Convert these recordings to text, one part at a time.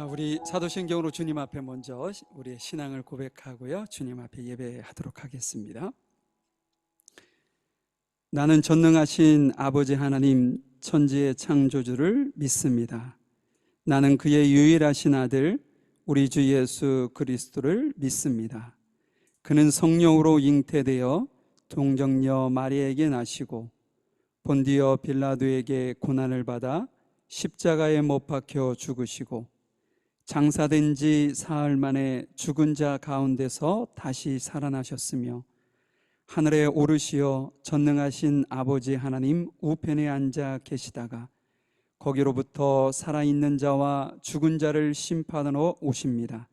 우리 사도신경으로 주님 앞에 먼저 우리의 신앙을 고백하고요, 주님 앞에 예배하도록 하겠습니다. 나는 전능하신 아버지 하나님 천지의 창조주를 믿습니다. 나는 그의 유일하신 아들 우리 주 예수 그리스도를 믿습니다. 그는 성령으로 잉태되어 동정녀 마리아에게 나시고 본디오 빌라도에게 고난을 받아 십자가에 못 박혀 죽으시고 장사된 지 사흘 만에 죽은 자 가운데서 다시 살아나셨으며 하늘에 오르시어 전능하신 아버지 하나님 우편에 앉아 계시다가 거기로부터 살아있는 자와 죽은 자를 심판하러 오십니다.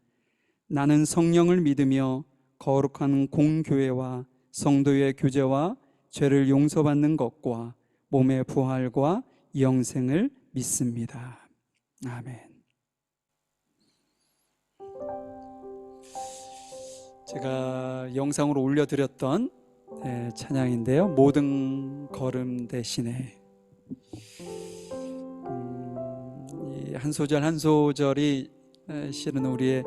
나는 성령을 믿으며 거룩한 공교회와 성도의 교제와 죄를 용서받는 것과 몸의 부활과 영생을 믿습니다. 아멘. 제가 영상으로 올려드렸던 찬양인데요, 모든 걸음 대신에, 이 한 소절 한 소절이 실은 우리의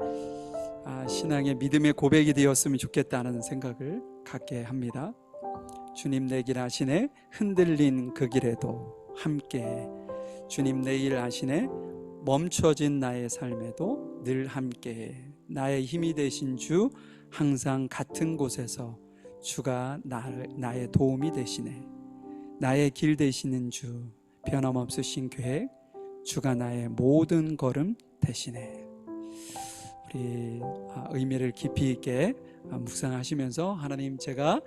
신앙의 믿음의 고백이 되었으면 좋겠다는 생각을 갖게 합니다. 주님 내 길 아시네 흔들린 그 길에도 함께, 주님 내 길 아시네 멈춰진 나의 삶에도 늘 함께, 나의 힘이 되신 주 항상 같은 곳에서 주가 나의 도움이 되시네. 나의 길 되시는 주 변함없으신 계획, 주가 나의 모든 걸음 되시네. 우리 의미를 깊이 있게 묵상하시면서, 하나님, 제가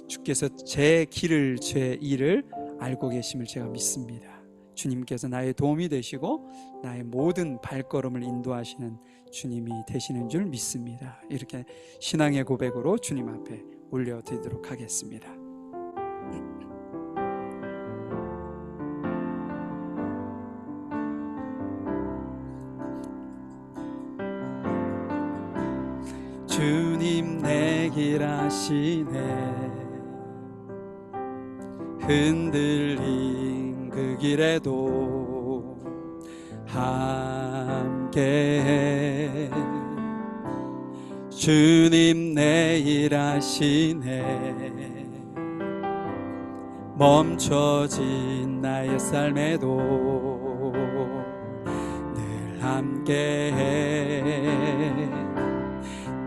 주께서 제 길을, 제 일을 알고 계심을 제가 믿습니다. 주님께서 나의 도움이 되시고 나의 모든 발걸음을 인도하시는 주님이 되시는 줄 믿습니다. 이렇게 신앙의 고백으로 주님 앞에 올려드리도록 하겠습니다. 주님 내 길 아시네 흔들린 그 길에도 함께해, 주님 내 일 아시네 멈춰진 나의 삶에도 늘 함께해,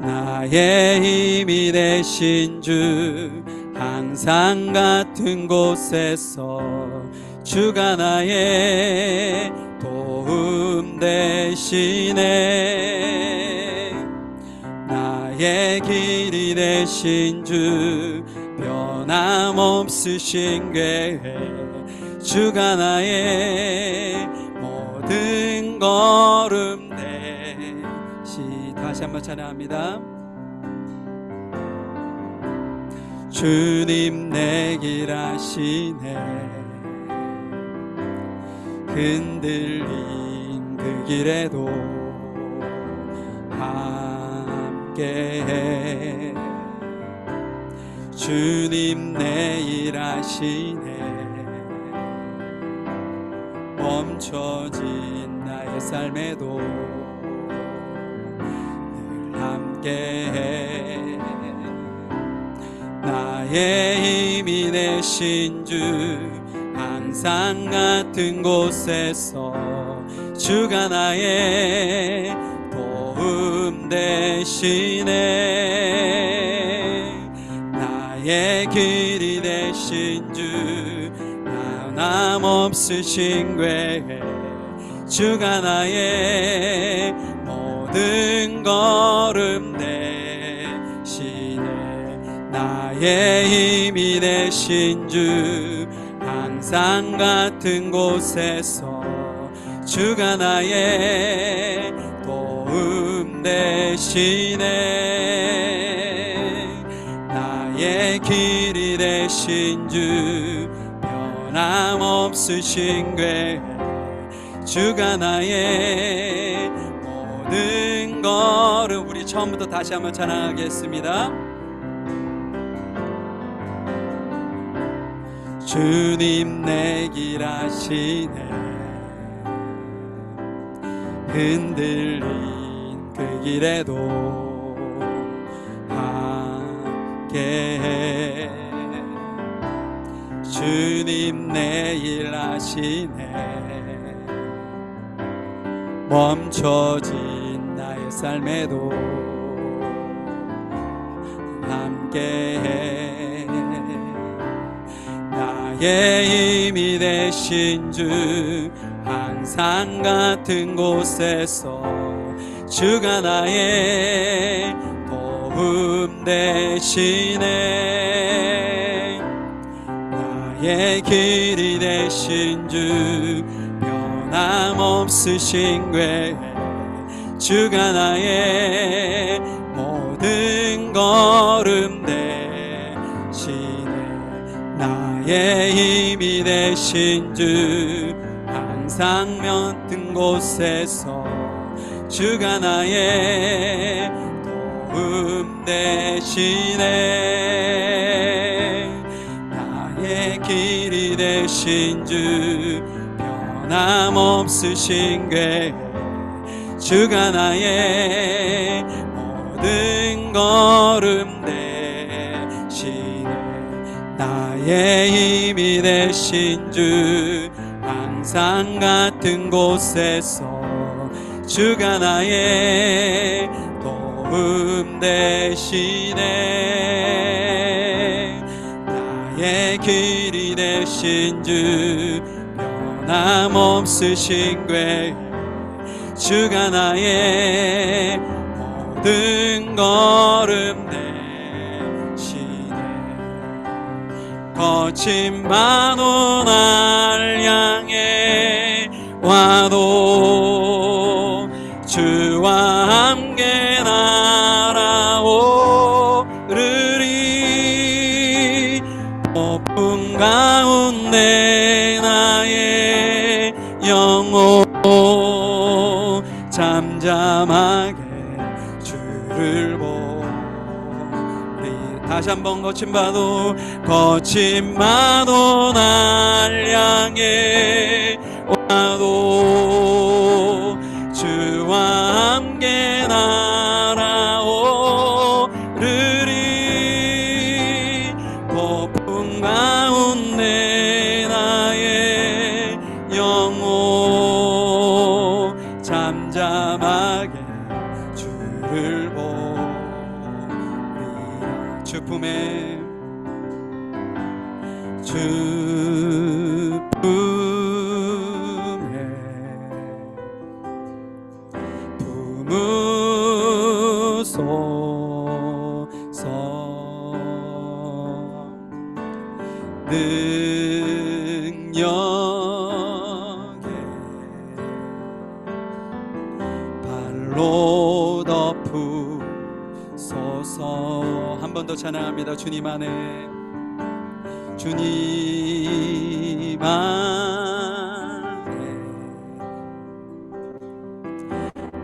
나의 힘이 되신 주 항상 같은 곳에서 주가 나의 도움 되시네. 나의 길이 되신 주 변함없으신 계획, 주가 나의 모든 걸음 되시. 다시 한번 찬양합니다. 주님 내 길 아시네 흔들린 그 길에도 함께해, 주님 내 일 아시네 멈춰진 나의 삶에도 늘 함께해, 나의 힘이 되신 주 항상 같은 곳에서 주가 나의 도움 되시네. 나의 길이 되신 주 변함없으신 계획, 주가 나의 모든 걸음 되시네. 나의 힘이 되신 주 항상 같은 곳에서 주가 나의 도움 되시네. 나의 길이 되신 주 변함없으신 계획, 주가 나의 모든 걸음. 우리 처음부터 다시 한번 찬양하겠습니다. 주님 내 길 아시네 흔들린 그 길에도 함께해. 주님 내일 하시네. 멈춰진 나의 삶에도 함께해. 나의 힘이 되신 주, 항상 같은 곳에서 주가 나의 도움 되시네. 나의 길이 되신 주, 변함없으신 궤, 주가 나의 모든 걸음 되시네. 나의 힘이 되신 주, 항상 같은 곳에서 주가 나의 도움 되시네. 나의 길이 되신 주, 변함없으신 궤, 주가 나의 모든 걸음 되시네. 나의 힘이 되신 주, 항상 같은 곳에서 주가 나의 도움 되시네. 나의 길이 되신 주, 변함없으신 궤, 주가 나의 모든 걸음 되시네. 거친 만호 날 향해 와도 주와 함께 날아오르리. 폭풍 가운데 나의 영혼 잠잠하게 주를 보리. 다시 한번 거친 파도, 거친 파도 날 향해 와도 주와 함께 날아오르리. 폭풍 가운데 나의 영혼 잠잠하게 주를 보리라. 주 품에, 주 품에 품으소서. 능력에 발로 덮으소서. 한 번 더 찬양합니다. 주님 안에, 주님 안에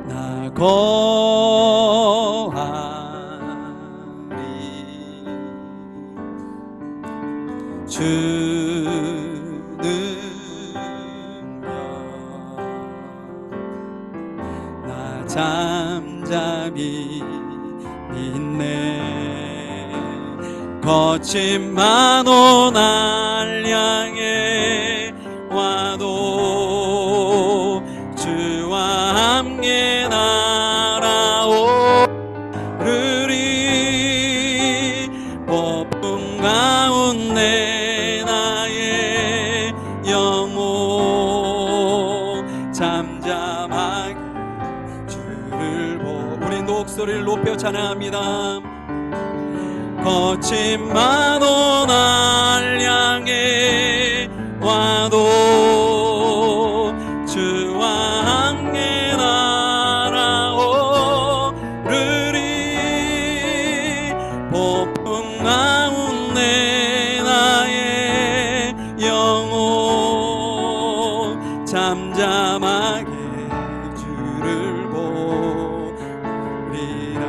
나 거하리. 주는 나 잠잠히 있네. 거친 만호 날 향해 와도 주와 함께 날아오르리. 폭풍 가운데 나의 영혼 잠잠하게 주를 보. 우리 목소리를 높여 찬양합니다. 거친 만호 날 향해 와도 주와 함께 날아오르리. 폭풍 가운데 나의 영혼 잠잠하게 주를 보리라.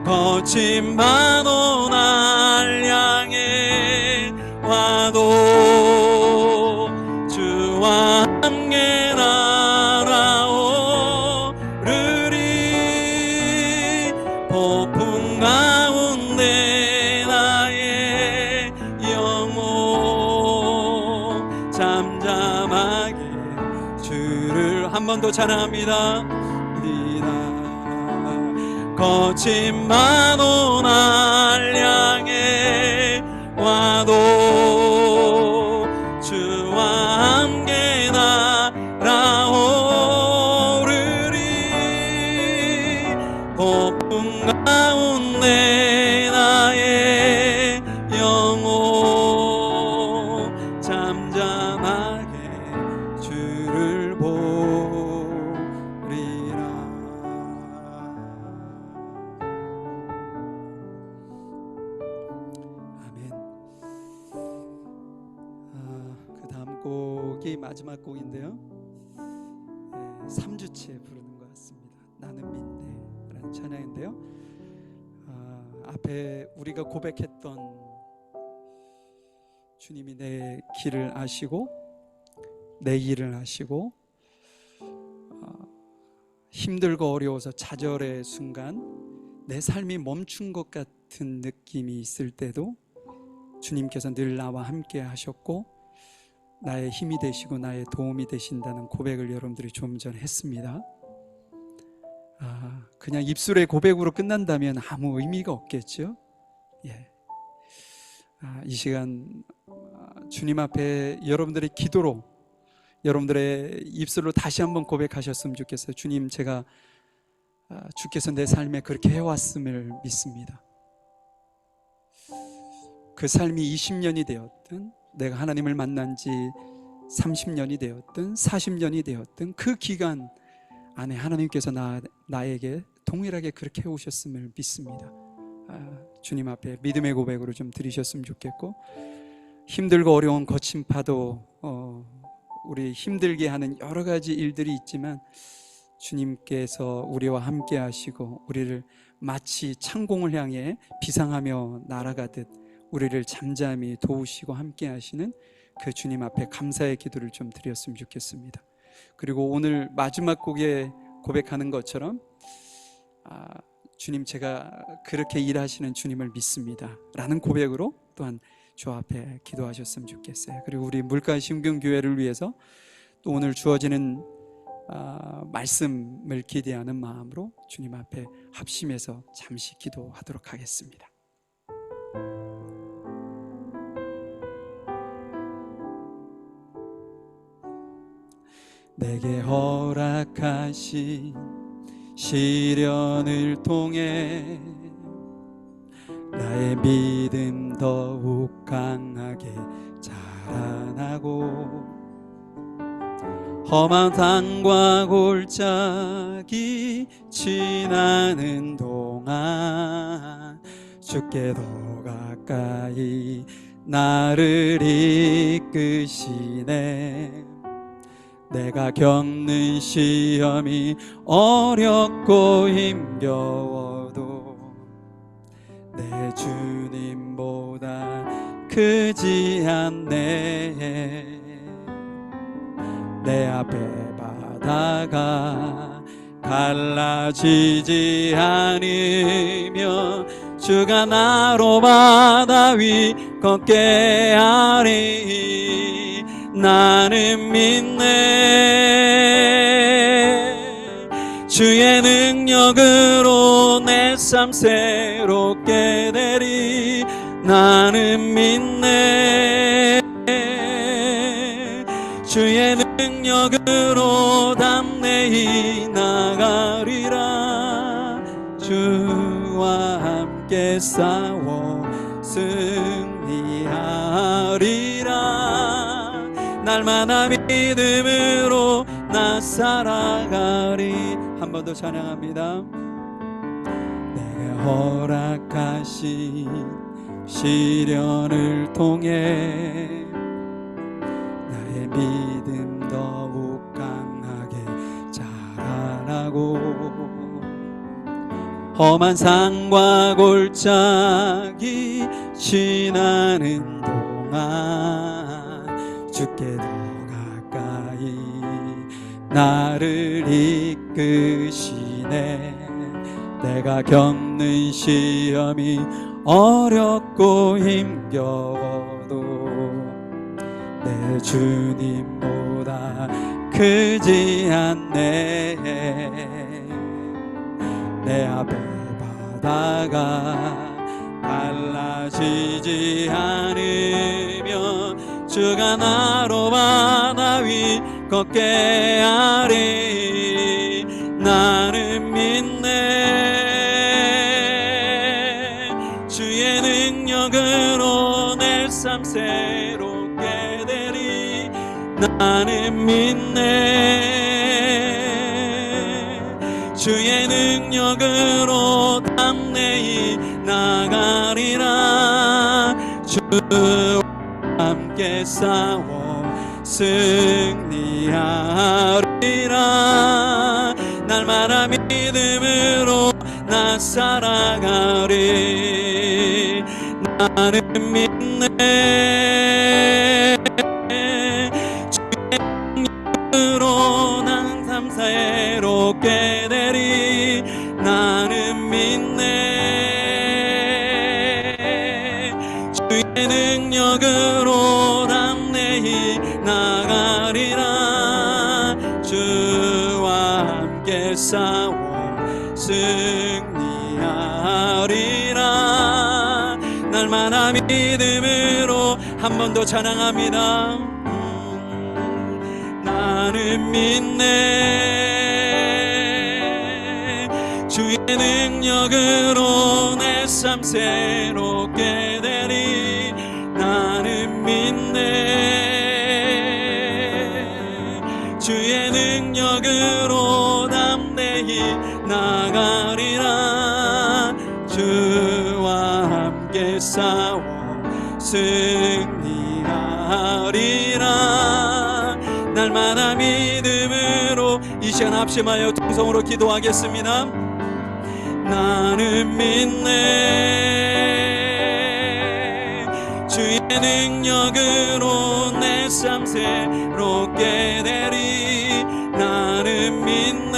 거친 만호 날 향해 와도 주와 함께 날아 잠잠하게 주를 한 번 더 찬양합니다. 거친 만호 날 향해 와도 주와 함께 날아오르리. 폭풍 가운데 나의 영혼 잠잠하게 주를 보리라. 아멘. 그 다음 곡이 마지막 곡인데요, 3주째 부르는 것 같습니다. 나는 믿네 라는 찬양인데요, 앞에 우리가 고백했던 주님이 내 길을 아시고 내 일을 아시고, 힘들고 어려워서 좌절의 순간 내 삶이 멈춘 것 같은 느낌이 있을 때도 주님께서 늘 나와 함께 하셨고 나의 힘이 되시고 나의 도움이 되신다는 고백을 여러분들이 좀 전에 했습니다. 그냥 입술의 고백으로 끝난다면 아무 의미가 없겠죠. 이 시간 주님 앞에 여러분들의 기도로, 여러분들의 입술로 다시 한번 고백하셨으면 좋겠어요. 주님, 제가 주께서 내 삶에 그렇게 해왔음을 믿습니다. 그 삶이 20년이 되었든 내가 하나님을 만난 지 30년이 되었든 40년이 되었든 그 기간 안에 하나님께서 나에게 동일하게 그렇게 해오셨음을 믿습니다. 주님 앞에 믿음의 고백으로 좀 드리셨으면 좋겠고, 힘들고 어려운 거친 파도, 우리 힘들게 하는 여러 가지 일들이 있지만 주님께서 우리와 함께 하시고 우리를 마치 창공을 향해 비상하며 날아가듯 우리를 잠잠히 도우시고 함께 하시는 그 주님 앞에 감사의 기도를 좀 드렸으면 좋겠습니다. 그리고 오늘 마지막 곡에 고백하는 것처럼 주님, 제가 그렇게 일하시는 주님을 믿습니다 라는 고백으로 또한 주 앞에 기도하셨으면 좋겠어요. 그리고 우리 물가심경교회를 위해서 또 오늘 주어지는 말씀을 기대하는 마음으로 주님 앞에 합심해서 잠시 기도하도록 하겠습니다. 내게 허락하신 시련을 통해 나의 믿음 더욱 강하게 자라나고, 험한 땅과 골짜기 지나는 동안 주께 더 가까이 나를 이끄시네. 내가 겪는 시험이 어렵고 힘겨워도 내 주님보다 크지 않네. 내 앞에 바다가 갈라지지 않으며 주가 나로 바다 위 걷게 하리. 나는 믿네. 주의 능력으로 내 삶 새롭게 되리. 나는 믿네. 주의 능력으로 담대히 나가리라. 주와 함께 싸워 승리하리라. 날마다 믿음으로 나 살아가리. 한 번 더 찬양합니다. 내가 허락하신 시련을 통해 나의 믿음 더욱 강하게 자라나고, 험한 산과 골짜기 지나는 동안 주께 더 가까이 나를 이끄시네. 내가 겪는 시험이 어렵고 힘겨워도 내 주님보다 크지 않네. 내 앞에 바다가 갈라지지 않으면 주가 나로 바다 위 걷게 하리. 나는 믿네. 주의 능력으로 내 삶 새롭게 되리. 나는 믿네. 주의 능력으로 담대히 나가리라. 주와 함께 싸워 승리하리라. 날마다 믿음으로 나 살아가리. 나는 믿네. 주의 능력으로 난 삶 새롭게 되리. 나는 믿네. 주의 능력으로 담대히 나가리라. 주와 함께 싸워 승리하리라. 날마다 믿음으로 한 번 더 찬양합니다. 나는 믿네. 주의 능력으로 내 삶 새롭게 되리. 나는 믿네. 주의 능력으로 담대히 나가리라. 주와 함께 싸워 승리하리라. 날마다 믿음으로 이 시간 합심하여 통성으로 기도하겠습니다. 나는 믿네. 주의 능력으로 내 삶 새롭게 되리. 나는 믿네.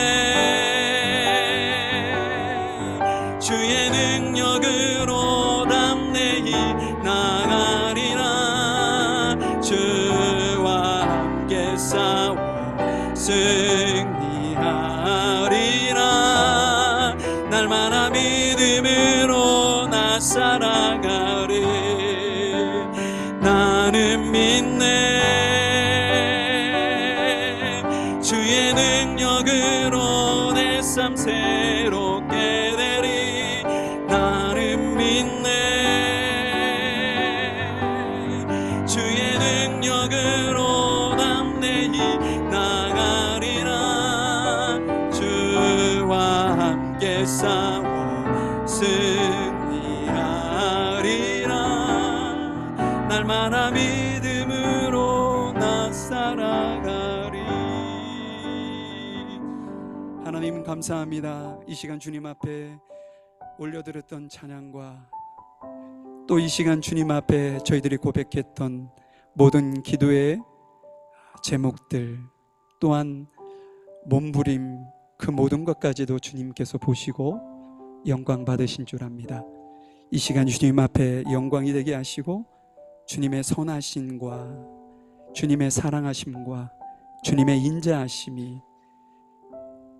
주의 능력으로 담대히 나가리라. 주와 함께 싸워 승리하리라. 날마다 믿음으로 나 살아가리. 나는 믿네. 주의 능력으로 내 삶 새롭게 되리. 나는 믿네. 주의 능력으로 담대히 나가리라. 주와 함께 싸워 승리하리라. 날마다 믿음으로 나 살아가리. 하나님 감사합니다. 이 시간 주님 앞에 올려드렸던 찬양과 또 이 시간 주님 앞에 저희들이 고백했던 모든 기도의 제목들, 또한 몸부림, 그 모든 것까지도 주님께서 보시고 영광 받으신 줄 압니다. 이 시간 주님 앞에 영광이 되게 하시고 주님의 선하심과 주님의 사랑하심과 주님의 인자하심이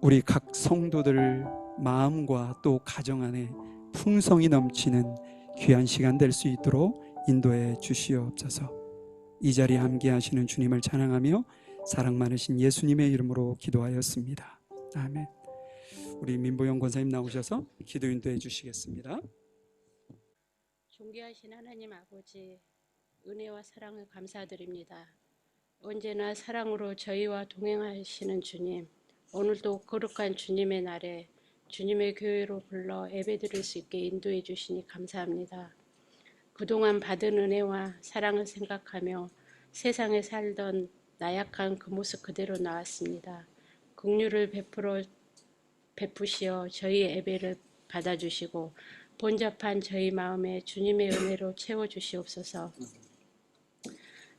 우리 각 성도들 마음과 또 가정 안에 풍성이 넘치는 귀한 시간 될 수 있도록 인도해 주시옵소서. 이 자리에 함께 하시는 주님을 찬양하며 사랑 많으신 예수님의 이름으로 기도하였습니다. 아멘. 우리 민보영 권사님 나오셔서 기도 인도해 주시겠습니다. 존귀하신 하나님 아버지, 은혜와 사랑을 감사드립니다. 언제나 사랑으로 저희와 동행하시는 주님, 오늘도 거룩한 주님의 날에 주님의 교회로 불러 예배드릴 수 있게 인도해 주시니 감사합니다. 그동안 받은 은혜와 사랑을 생각하며 세상에 살던 나약한 그 모습 그대로 나왔습니다. 긍휼을 베푸시어 저희의 예배를 받아주시고 본잡한 저희 마음에 주님의 은혜로 채워주시옵소서.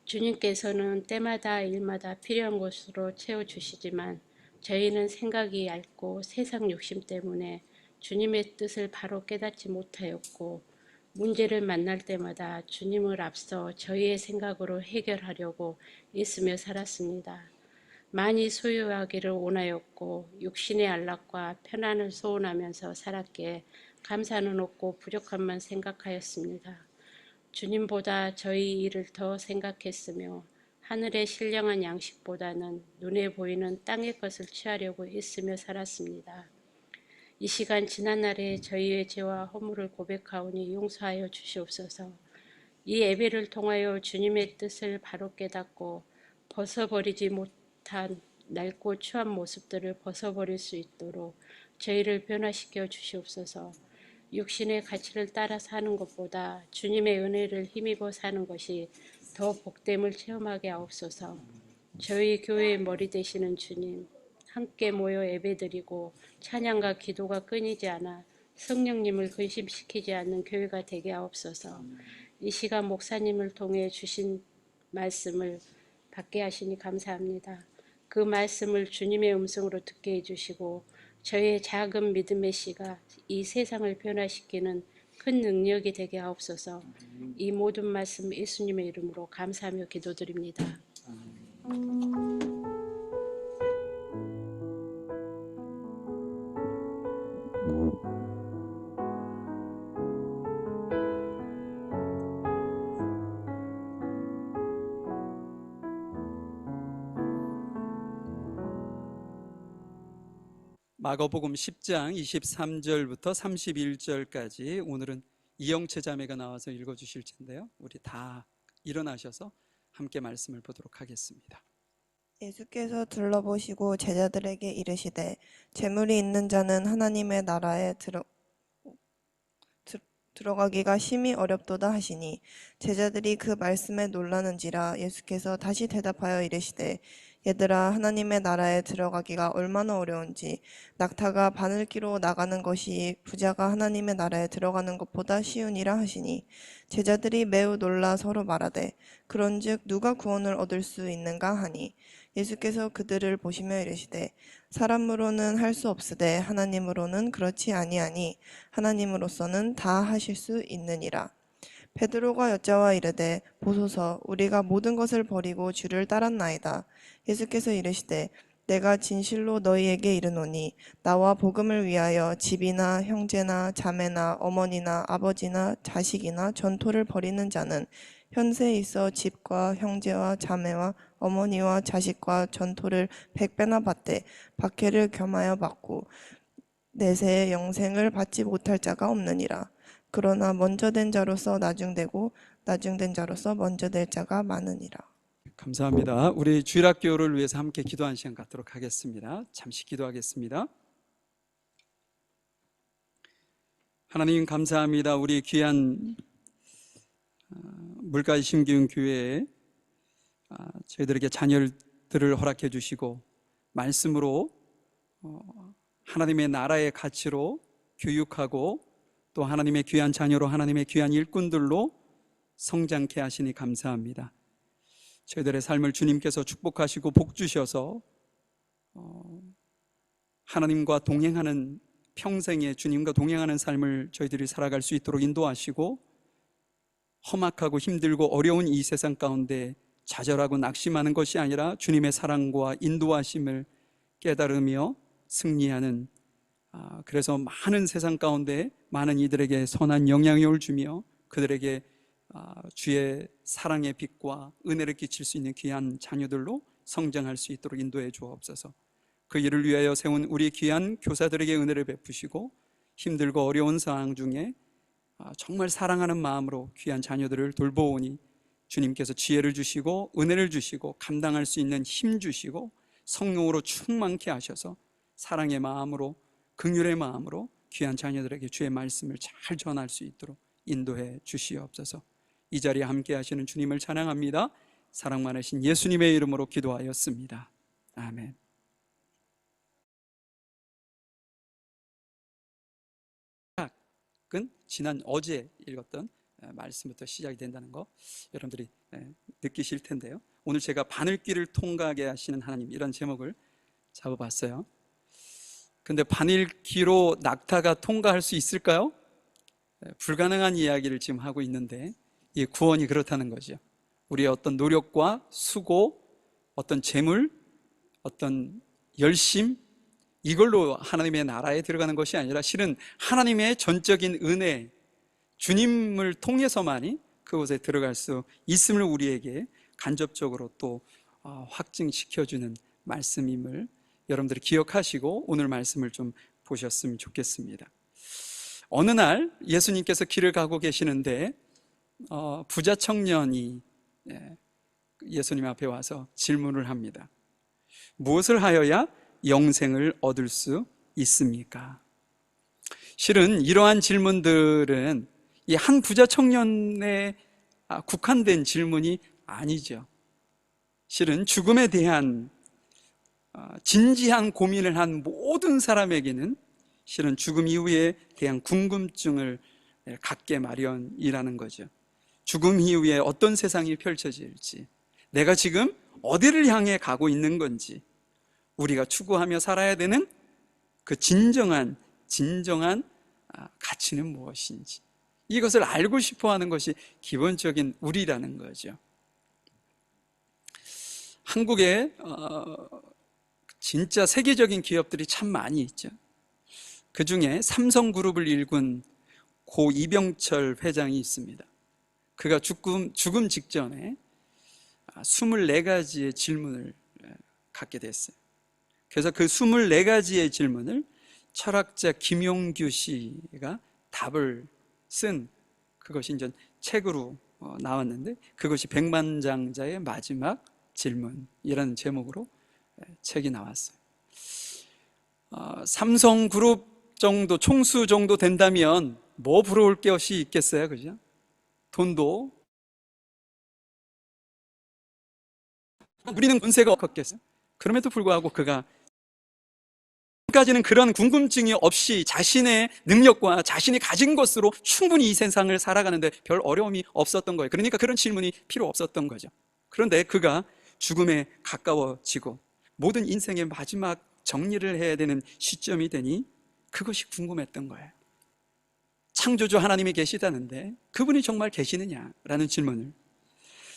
주님께서는 때마다 일마다 필요한 것으로 채워주시지만 저희는 생각이 얇고 세상 욕심 때문에 주님의 뜻을 바로 깨닫지 못하였고 문제를 만날 때마다 주님을 앞서 저희의 생각으로 해결하려고 애쓰며 살았습니다. 많이 소유하기를 원하였고 육신의 안락과 편안을 소원하면서 살았기에 감사는 없고 부족함만 생각하였습니다. 주님보다 저희 일을 더 생각했으며 하늘의 신령한 양식보다는 눈에 보이는 땅의 것을 취하려고 애쓰며 살았습니다. 이 시간 지난날에 저희의 죄와 허물을 고백하오니 용서하여 주시옵소서. 이 예배를 통하여 주님의 뜻을 바로 깨닫고 벗어버리지 못한 낡고 추한 모습들을 벗어버릴 수 있도록 저희를 변화시켜 주시옵소서. 육신의 가치를 따라 사는 것보다 주님의 은혜를 힘입어 사는 것이 더 복됨을 체험하게 하옵소서. 저희 교회의 머리 되시는 주님, 함께 모여 예배드리고 찬양과 기도가 끊이지 않아 성령님을 근심시키지 않는 교회가 되게 하옵소서. 이 시간 목사님을 통해 주신 말씀을 받게 하시니 감사합니다. 그 말씀을 주님의 음성으로 듣게 해주시고 저의 작은 믿음의 씨가 이 세상을 변화시키는 큰 능력이 되게 하옵소서. 이 모든 말씀 예수님의 이름으로 감사하며 기도드립니다. 마가복음 10장 23절부터 31절까지 오늘은 이영채 자매가 나와서 읽어주실 텐데요, 우리 다 일어나셔서 함께 말씀을 보도록 하겠습니다. 예수께서 둘러보시고 제자들에게 이르시되 재물이 있는 자는 하나님의 나라에 들어가기가 심히 어렵도다 하시니 제자들이 그 말씀에 놀라는지라. 예수께서 다시 대답하여 이르시되 얘들아, 하나님의 나라에 들어가기가 얼마나 어려운지 낙타가 바늘기로 나가는 것이 부자가 하나님의 나라에 들어가는 것보다 쉬우니라 하시니 제자들이 매우 놀라 서로 말하되 그런즉 누가 구원을 얻을 수 있는가 하니 예수께서 그들을 보시며 이르시되 사람으로는 할 수 없으되 하나님으로는 그렇지 아니하니 하나님으로서는 다 하실 수 있느니라. 베드로가 여짜와 이르되 보소서, 우리가 모든 것을 버리고 주를 따랐나이다. 예수께서 이르시되 내가 진실로 너희에게 이르노니 나와 복음을 위하여 집이나 형제나 자매나 어머니나 아버지나 자식이나 전토를 벌이는 자는 현세에 있어 집과 형제와 자매와 어머니와 자식과 전토를 100배나 받되 박해를 겸하여 받고 내세의 영생을 받지 못할 자가 없느니라. 그러나 먼저 된 자로서 나중되고 나중된 자로서 먼저 될 자가 많으니라. 감사합니다. 우리 주일학교를 위해서 함께 기도한 시간 갖도록 하겠습니다. 잠시 기도하겠습니다. 하나님 감사합니다. 우리 귀한 물가의 심기운 교회에 저희들에게 자녀들을 허락해 주시고 말씀으로 하나님의 나라의 가치로 교육하고 또 하나님의 귀한 자녀로 하나님의 귀한 일꾼들로 성장케 하시니 감사합니다. 저희들의 삶을 주님께서 축복하시고 복 주셔서 하나님과 동행하는 평생에 주님과 동행하는 삶을 저희들이 살아갈 수 있도록 인도하시고 험악하고 힘들고 어려운 이 세상 가운데 좌절하고 낙심하는 것이 아니라 주님의 사랑과 인도하심을 깨달으며 승리하는, 그래서 많은 세상 가운데 많은 이들에게 선한 영향력을 주며 그들에게 주의 사랑의 빛과 은혜를 끼칠 수 있는 귀한 자녀들로 성장할 수 있도록 인도해 주옵소서. 그 일을 위하여 세운 우리 귀한 교사들에게 은혜를 베푸시고 힘들고 어려운 상황 중에 정말 사랑하는 마음으로 귀한 자녀들을 돌보오니 주님께서 지혜를 주시고 은혜를 주시고 감당할 수 있는 힘 주시고 성령으로 충만케 하셔서 사랑의 마음으로 긍휼의 마음으로 귀한 자녀들에게 주의 말씀을 잘 전할 수 있도록 인도해 주시옵소서. 이 자리에 함께 하시는 주님을 찬양합니다. 사랑 많으신 예수님의 이름으로 기도하였습니다. 아멘. 은 지난 어제 읽었던 말씀부터 시작이 된다는 거 여러분들이 느끼실 텐데요. 오늘 제가 바늘길을 통과하게 하시는 하나님, 이런 제목을 잡아봤어요. 근데 바늘길로 낙타가 통과할 수 있을까요? 불가능한 이야기를 지금 하고 있는데 이 구원이 그렇다는 거죠. 우리의 어떤 노력과 수고, 어떤 재물, 어떤 열심, 이걸로 하나님의 나라에 들어가는 것이 아니라 실은 하나님의 전적인 은혜, 주님을 통해서만이 그곳에 들어갈 수 있음을 우리에게 간접적으로 또 확증시켜주는 말씀임을 여러분들이 기억하시고 오늘 말씀을 좀 보셨으면 좋겠습니다. 어느 날 예수님께서 길을 가고 계시는데 부자 청년이 예수님 앞에 와서 질문을 합니다. 무엇을 하여야 영생을 얻을 수 있습니까? 실은 이러한 질문들은 이 한 부자 청년에 국한된 질문이 아니죠. 실은 죽음에 대한 진지한 고민을 한 모든 사람에게는 실은 죽음 이후에 대한 궁금증을 갖게 마련이라는 거죠. 죽음 이후에 어떤 세상이 펼쳐질지, 내가 지금 어디를 향해 가고 있는 건지, 우리가 추구하며 살아야 되는 그 진정한 가치는 무엇인지, 이것을 알고 싶어 하는 것이 기본적인 우리라는 거죠. 한국에 진짜 세계적인 기업들이 참 많이 있죠. 그 중에 삼성그룹을 일군 고 이병철 회장이 있습니다. 그가 죽음 직전에 24가지의 질문을 갖게 됐어요. 그래서 그 24가지의 질문을 철학자 김용규 씨가 답을 쓴 그것이 이제 책으로 나왔는데, 그것이 백만장자의 마지막 질문이라는 제목으로 책이 나왔어요. 삼성그룹 정도, 총수 정도 된다면 뭐 부러울 것이 있겠어요, 그죠? 돈도, 우리는 권세가 없겠어요. 그럼에도 불구하고 그가 지금까지는 그런 궁금증이 없이 자신의 능력과 자신이 가진 것으로 충분히 이 세상을 살아가는데 별 어려움이 없었던 거예요. 그러니까 그런 질문이 필요 없었던 거죠. 그런데 그가 죽음에 가까워지고 모든 인생의 마지막 정리를 해야 되는 시점이 되니 그것이 궁금했던 거예요. 창조주 하나님이 계시다는데 그분이 정말 계시느냐라는 질문을,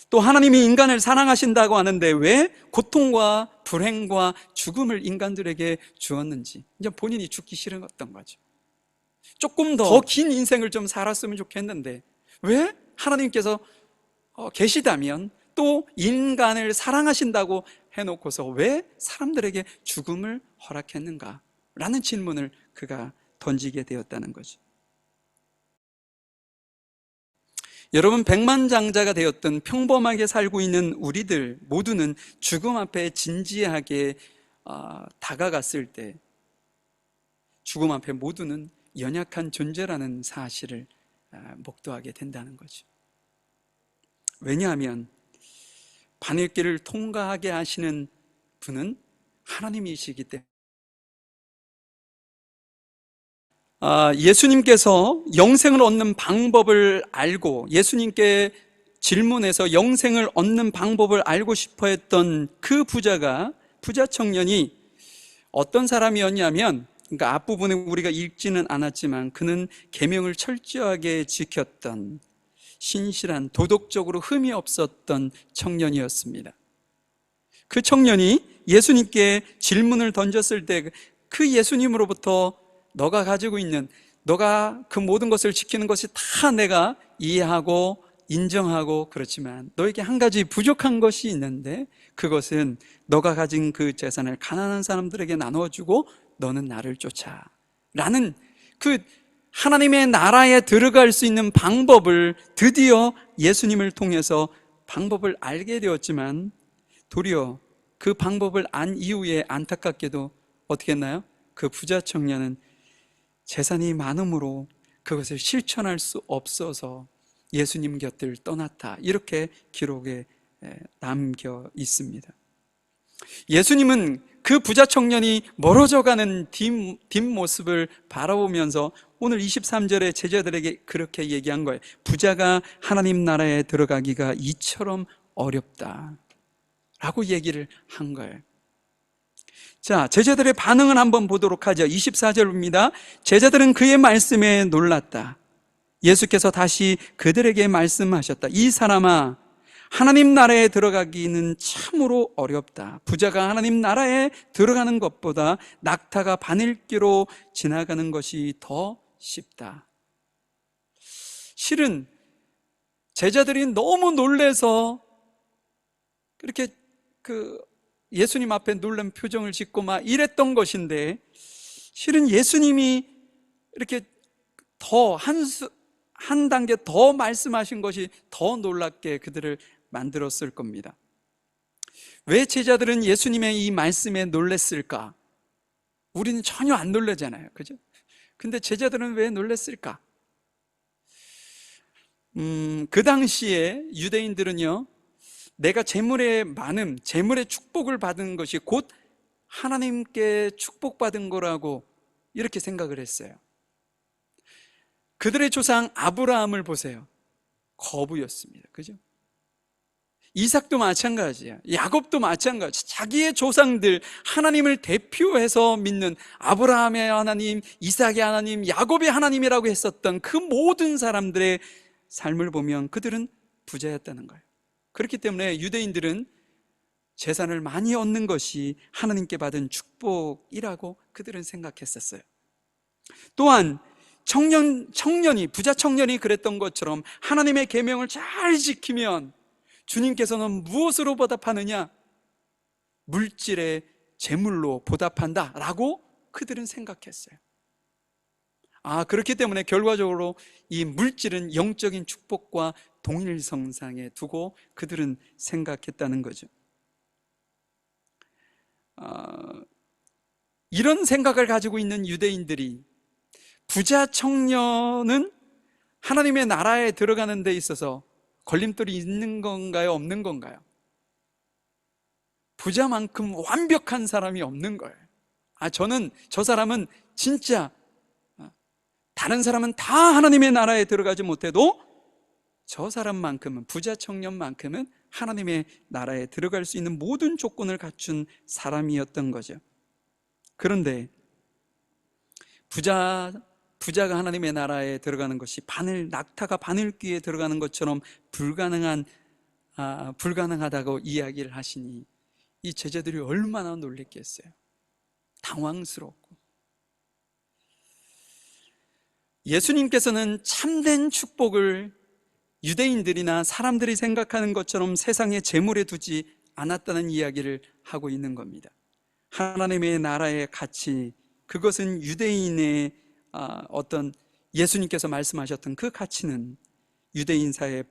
또 하나님이 인간을 사랑하신다고 하는데 왜 고통과 불행과 죽음을 인간들에게 주었는지, 이제 본인이 죽기 싫었던 거죠. 조금 더 긴 인생을 좀 살았으면 좋겠는데 왜 하나님께서 계시다면, 또 인간을 사랑하신다고 해놓고서 왜 사람들에게 죽음을 허락했는가? 라는 질문을 그가 던지게 되었다는 거죠. 여러분, 백만장자가 되었던 평범하게 살고 있는 우리들 모두는 죽음 앞에 진지하게 다가갔을 때 죽음 앞에 모두는 연약한 존재라는 사실을 목도하게 된다는 거죠. 왜냐하면 바늘길을 통과하게 하시는 분은 하나님이시기 때문에. 예수님께서 영생을 얻는 방법을 알고, 예수님께 질문해서 영생을 얻는 방법을 알고 싶어 했던 그 부자 청년이 어떤 사람이었냐면, 그러니까 앞부분에 우리가 읽지는 않았지만 그는 계명을 철저하게 지켰던 신실한, 도덕적으로 흠이 없었던 청년이었습니다. 그 청년이 예수님께 질문을 던졌을 때 그 예수님으로부터 너가 가지고 있는, 너가 그 모든 것을 지키는 것이 다 내가 이해하고 인정하고 그렇지만 너에게 한 가지 부족한 것이 있는데 그것은 너가 가진 그 재산을 가난한 사람들에게 나눠주고 너는 나를 쫓아 라는 그 하나님의 나라에 들어갈 수 있는 방법을 드디어 예수님을 통해서 방법을 알게 되었지만, 도리어 그 방법을 안 이후에 안타깝게도 어떻게 했나요? 그 부자 청년은 재산이 많음으로 그것을 실천할 수 없어서 예수님 곁을 떠났다, 이렇게 기록에 남겨 있습니다. 예수님은 그 부자 청년이 멀어져가는 뒷모습을 바라보면서 오늘 23절에 제자들에게 그렇게 얘기한 거예요. 부자가 하나님 나라에 들어가기가 이처럼 어렵다 라고 얘기를 한 거예요. 자, 제자들의 반응을 한번 보도록 하죠. 24절입니다. 제자들은 그의 말씀에 놀랐다. 예수께서 다시 그들에게 말씀하셨다. 이 사람아, 하나님 나라에 들어가기는 참으로 어렵다. 부자가 하나님 나라에 들어가는 것보다 낙타가 바늘기로 지나가는 것이 더 쉽다. 실은 제자들이 너무 놀래서 그렇게 예수님 앞에 놀란 표정을 짓고 막 이랬던 것인데, 실은 예수님이 이렇게 더 한 단계 더 말씀하신 것이 더 놀랍게 그들을 만들었을 겁니다. 왜 제자들은 예수님의 이 말씀에 놀랬을까? 우리는 전혀 안 놀라잖아요, 그죠? 근데 제자들은 왜 놀랬을까? 그 당시에 유대인들은요, 내가 재물의 많음, 재물의 축복을 받은 것이 곧 하나님께 축복받은 거라고 이렇게 생각을 했어요. 그들의 조상 아브라함을 보세요. 거부였습니다. 그죠? 이삭도 마찬가지야. 야곱도 마찬가지. 자기의 조상들, 하나님을 대표해서 믿는 아브라함의 하나님, 이삭의 하나님, 야곱의 하나님이라고 했었던 그 모든 사람들의 삶을 보면 그들은 부자였다는 거예요. 그렇기 때문에 유대인들은 재산을 많이 얻는 것이 하나님께 받은 축복이라고 그들은 생각했었어요. 또한 부자 청년이 그랬던 것처럼 하나님의 계명을 잘 지키면 주님께서는 무엇으로 보답하느냐? 물질의 재물로 보답한다라고 그들은 생각했어요. 그렇기 때문에 결과적으로 이 물질은 영적인 축복과 동일성상에 두고 그들은 생각했다는 거죠. 이런 생각을 가지고 있는 유대인들이 부자 청년은 하나님의 나라에 들어가는 데 있어서 걸림돌이 있는 건가요? 없는 건가요? 부자만큼 완벽한 사람이 없는 거예요. 저는 저 사람은 진짜, 다른 사람은 다 하나님의 나라에 들어가지 못해도 저 사람만큼은, 부자 청년만큼은 하나님의 나라에 들어갈 수 있는 모든 조건을 사람이었던 거죠. 그런데 부자가 하나님의 나라에 들어가는 것이 낙타가 바늘귀에 들어가는 것처럼 불가능하다고 이야기를 하시니 이 제자들이 얼마나 놀랬겠어요. 당황스럽고. 예수님께서는 참된 축복을 유대인들이나 사람들이 생각하는 것처럼 세상의 재물에 두지 않았다는 이야기를 하고 있는 겁니다. 하나님의 나라의 가치, 그것은 유대인의 예수님께서 말씀하셨던 그 가치는 유대인사의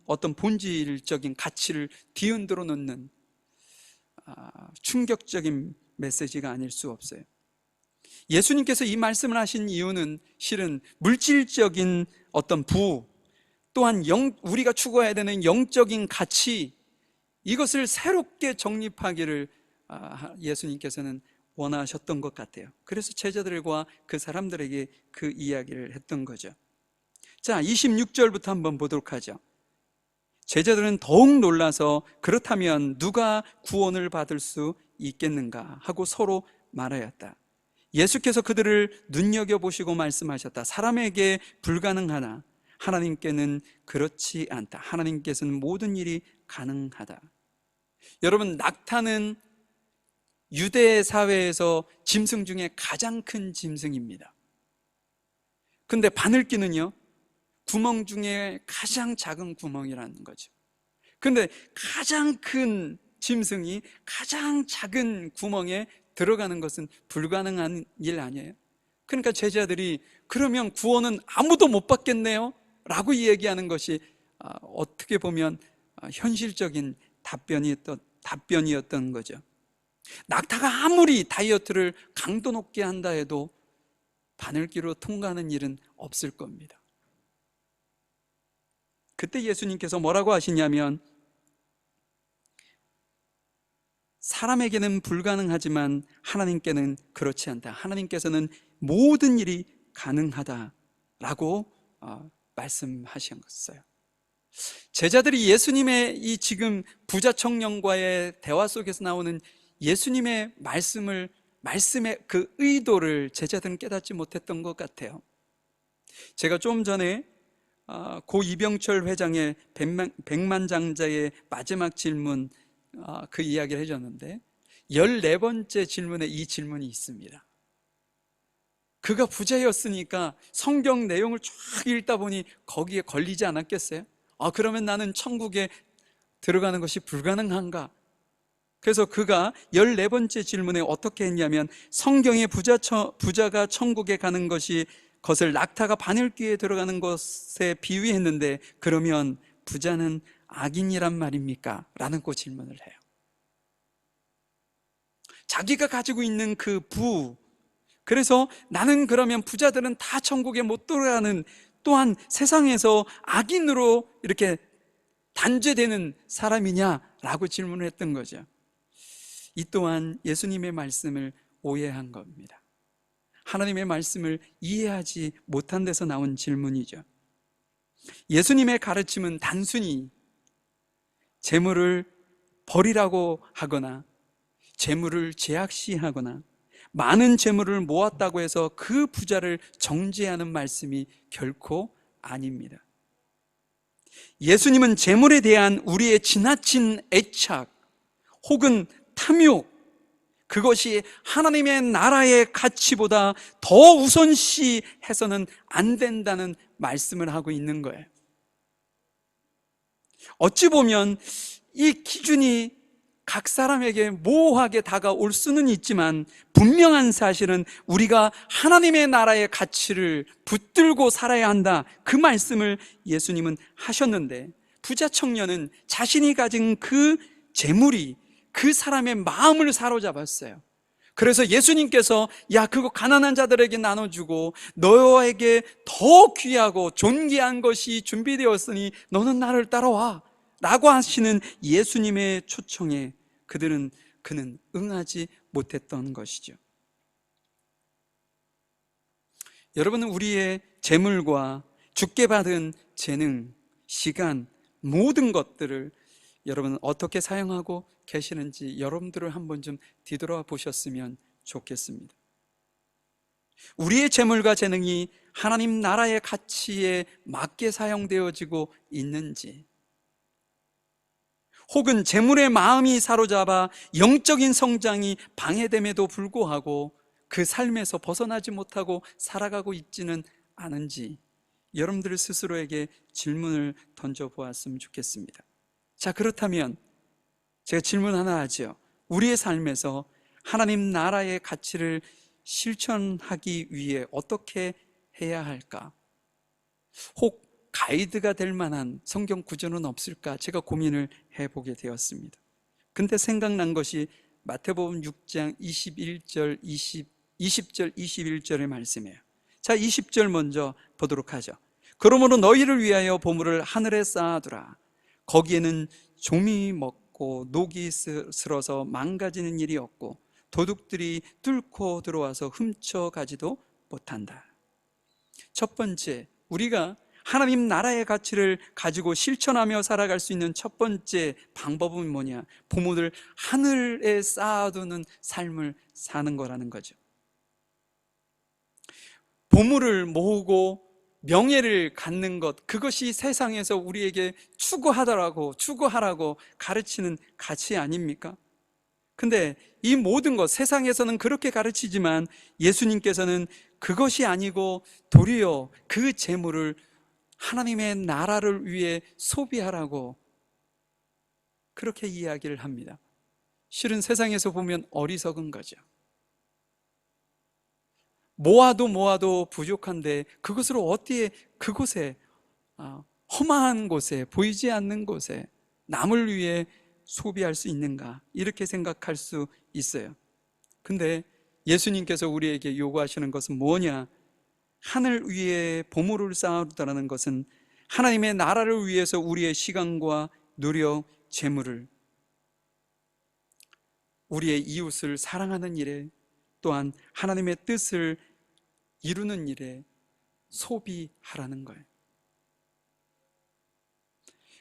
어떤 본질적인 가치를 뒤흔들어 놓는 충격적인 메시지가 아닐 수 없어요. 예수님께서 이 말씀을 하신 이유는 실은 물질적인 어떤 또한 우리가 추구해야 되는 영적인 가치, 이것을 새롭게 정립하기를 예수님께서는 원하셨던 것 같아요. 그래서 제자들과 그 사람들에게 그 이야기를 했던 거죠. 자, 26절부터 한번 보도록 하죠. 제자들은 더욱 놀라서 그렇다면 누가 구원을 받을 수 있겠는가 하고 서로 말하였다. 예수께서 그들을 눈여겨보시고 말씀하셨다. 사람에게 불가능하나 하나님께는 그렇지 않다. 하나님께서는 모든 일이 가능하다. 여러분, 낙타는 유대 사회에서 짐승 중에 가장 큰 짐승입니다. 근데 바늘귀는요, 구멍 중에 가장 작은 구멍이라는 거죠. 근데 가장 큰 짐승이 가장 작은 구멍에 들어가는 것은 불가능한 일 아니에요? 그러니까 제자들이 그러면 구원은 아무도 못 받겠네요? 라고 얘기하는 것이 어떻게 보면 현실적인 답변이었던 거죠. 낙타가 아무리 다이어트를 강도 높게 한다 해도 바늘귀로 통과하는 일은 없을 겁니다. 그때 예수님께서 뭐라고 하시냐면, 사람에게는 불가능하지만 하나님께는 그렇지 않다. 하나님께서는 모든 일이 가능하다라고 말씀하셨어요. 제자들이 예수님의 이 지금 부자 청년과의 대화 속에서 나오는 예수님의 말씀의 그 의도를 제자들은 깨닫지 못했던 것 같아요. 제가 좀 전에 고 이병철 회장의 백만장자의 마지막 질문, 그 이야기를 해줬는데 14번째 질문에 이 질문이 있습니다. 그가 부자였으니까 성경 내용을 쫙 읽다 보니 거기에 걸리지 않았겠어요? 그러면 나는 천국에 들어가는 것이 불가능한가? 그래서 그가 14번째 질문에 어떻게 했냐면, 성경의 부자가 천국에 가는 것을 낙타가 바늘귀에 들어가는 것에 비유했는데, 그러면 부자는 악인이란 말입니까? 라는 그 질문을 해요. 자기가 가지고 있는 그 그래서 나는 그러면 부자들은 다 천국에 못 들어가는, 또한 세상에서 악인으로 이렇게 단죄되는 사람이냐라고 질문을 했던 거죠. 이 또한 예수님의 말씀을 오해한 겁니다. 하나님의 말씀을 이해하지 못한 데서 나온 질문이죠. 예수님의 가르침은 단순히 재물을 버리라고 하거나 재물을 제약시하거나 많은 재물을 모았다고 해서 그 부자를 정죄하는 말씀이 결코 아닙니다. 예수님은 재물에 대한 우리의 지나친 애착 혹은 탐욕, 그것이 하나님의 나라의 가치보다 더 우선시해서는 안 된다는 말씀을 하고 있는 거예요. 어찌 보면 이 기준이 각 사람에게 모호하게 다가올 수는 있지만, 분명한 사실은 우리가 하나님의 나라의 가치를 붙들고 살아야 한다, 그 말씀을 예수님은 하셨는데, 부자 청년은 자신이 가진 그 재물이 그 사람의 마음을 사로잡았어요. 그래서 예수님께서 그거 가난한 자들에게 나눠주고 너에게 더 귀하고 존귀한 것이 준비되었으니 너는 나를 따라와 라고 하시는 예수님의 초청에 그는 응하지 못했던 것이죠. 여러분은 우리의 재물과 주께 받은 재능, 시간, 모든 것들을 여러분은 어떻게 사용하고 계시는지 여러분들을 한번 좀 뒤돌아 보셨으면 좋겠습니다. 우리의 재물과 재능이 하나님 나라의 가치에 맞게 사용되어지고 있는지, 혹은 재물의 마음이 사로잡아 영적인 성장이 방해됨에도 불구하고 그 삶에서 벗어나지 못하고 살아가고 있지는 않은지, 여러분들 스스로에게 질문을 던져보았으면 좋겠습니다. 자, 그렇다면 제가 질문 하나 하죠. 우리의 삶에서 하나님 나라의 가치를 실천하기 위해 어떻게 해야 할까? 혹 가이드가 될 만한 성경 구절은 없을까? 제가 고민을 해보게 되었습니다. 근데 생각난 것이 마태복음 6장 20절 21절의 말씀이에요. 자, 20절 먼저 보도록 하죠. 그러므로 너희를 위하여 보물을 하늘에 쌓아두라. 거기에는 좀이 먹고 녹이 슬어서 망가지는 일이 없고 도둑들이 뚫고 들어와서 훔쳐가지도 못한다. 첫 번째, 우리가 하나님 나라의 가치를 가지고 실천하며 살아갈 수 있는 첫 번째 방법은 뭐냐? 보물을 하늘에 쌓아두는 삶을 사는 거라는 거죠. 보물을 모으고 명예를 갖는 것, 그것이 세상에서 우리에게 추구하라고 가르치는 가치 아닙니까? 근데 이 모든 것, 세상에서는 그렇게 가르치지만 예수님께서는 그것이 아니고 도리어 그 재물을 하나님의 나라를 위해 소비하라고 그렇게 이야기를 합니다. 실은 세상에서 보면 어리석은 거죠. 모아도 부족한데 그것을 어떻게 그곳에, 험한 곳에, 보이지 않는 곳에 남을 위해 소비할 수 있는가, 이렇게 생각할 수 있어요. 근데 예수님께서 우리에게 요구하시는 것은 뭐냐? 하늘 위에 보물을 쌓아두라는 것은 하나님의 나라를 위해서 우리의 시간과 노력, 재물을, 우리의 이웃을 사랑하는 일에, 또한 하나님의 뜻을 이루는 일에 소비하라는 거예요.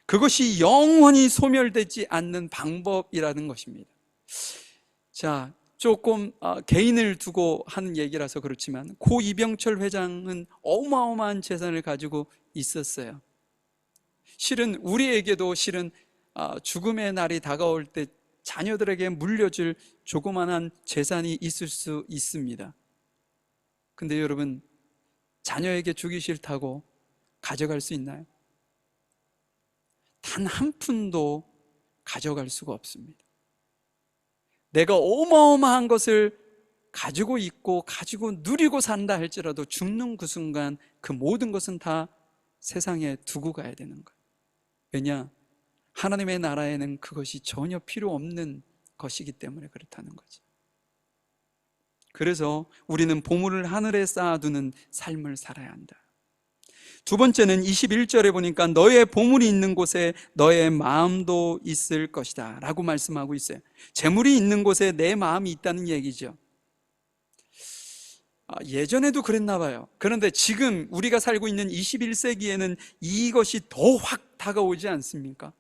그것이 영원히 소멸되지 않는 방법이라는 것입니다. 자, 조금 개인을 두고 하는 얘기라서 그렇지만 고 이병철 회장은 어마어마한 재산을 가지고 있었어요. 실은 우리에게도 죽음의 날이 다가올 때 자녀들에게 물려줄 조그만한 재산이 있을 수 있습니다. 근데 여러분, 자녀에게 주기 싫다고 가져갈 수 있나요? 단 한 푼도 가져갈 수가 없습니다. 내가 어마어마한 것을 가지고 있고 가지고 누리고 산다 할지라도 죽는 그 순간 그 모든 것은 다 세상에 두고 가야 되는 거예요. 왜냐? 하나님의 나라에는 그것이 전혀 필요 없는 것이기 때문에 그렇다는 거죠. 그래서 우리는 보물을 하늘에 쌓아두는 삶을 살아야 한다. 두 번째는 21절에 보니까 너의 보물이 있는 곳에 너의 마음도 있을 것이다 라고 말씀하고 있어요. 재물이 있는 곳에 내 마음이 있다는 얘기죠. 예전에도 그랬나 봐요. 그런데 지금 우리가 살고 있는 21세기에는 이것이 더 확 다가오지 않습니까?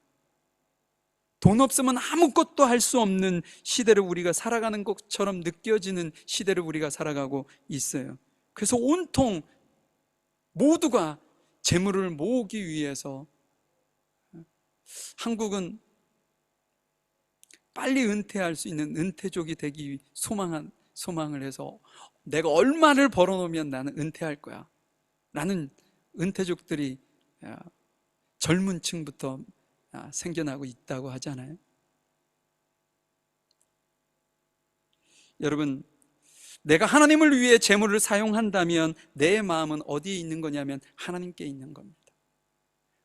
돈 없으면 아무것도 할 수 없는 시대를 우리가 살아가는 것처럼 느껴지는 시대를 우리가 살아가고 있어요. 그래서 온통 모두가 재물을 모으기 위해서, 한국은 빨리 은퇴할 수 있는 은퇴족이 되기 소망을 해서 내가 얼마를 벌어놓으면 나는 은퇴할 거야 라는 은퇴족들이 젊은 층부터 생겨나고 있다고 하잖아요. 여러분, 내가 하나님을 위해 재물을 사용한다면 내 마음은 어디에 있는 거냐면 하나님께 있는 겁니다.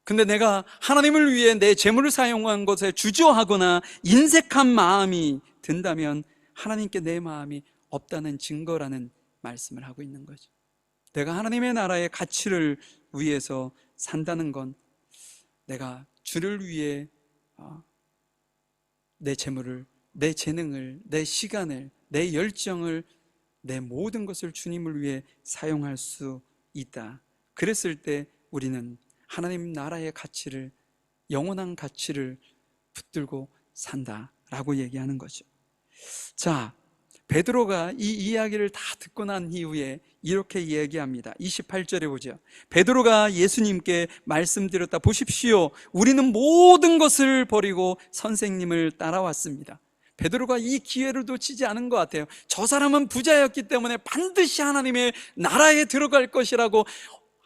근데 내가 하나님을 위해 내 재물을 사용한 것에 주저하거나 인색한 마음이 든다면 하나님께 내 마음이 없다는 증거라는 말씀을 하고 있는 거죠. 내가 하나님의 나라의 가치를 위해서 산다는 건 내가 주를 위해 내 재물을, 내 재능을, 내 시간을, 내 열정을, 내 모든 것을 주님을 위해 사용할 수 있다. 그랬을 때 우리는 하나님 나라의 가치를, 영원한 가치를 붙들고 산다라고 얘기하는 거죠. 자, 베드로가 이 이야기를 다 듣고 난 이후에 이렇게 이야기합니다. 28절에 보죠. 베드로가 예수님께 말씀드렸다. 보십시오, 우리는 모든 것을 버리고 선생님을 따라왔습니다. 베드로가 이 기회를 놓치지 않은 것 같아요. 저 사람은 부자였기 때문에 반드시 하나님의 나라에 들어갈 것이라고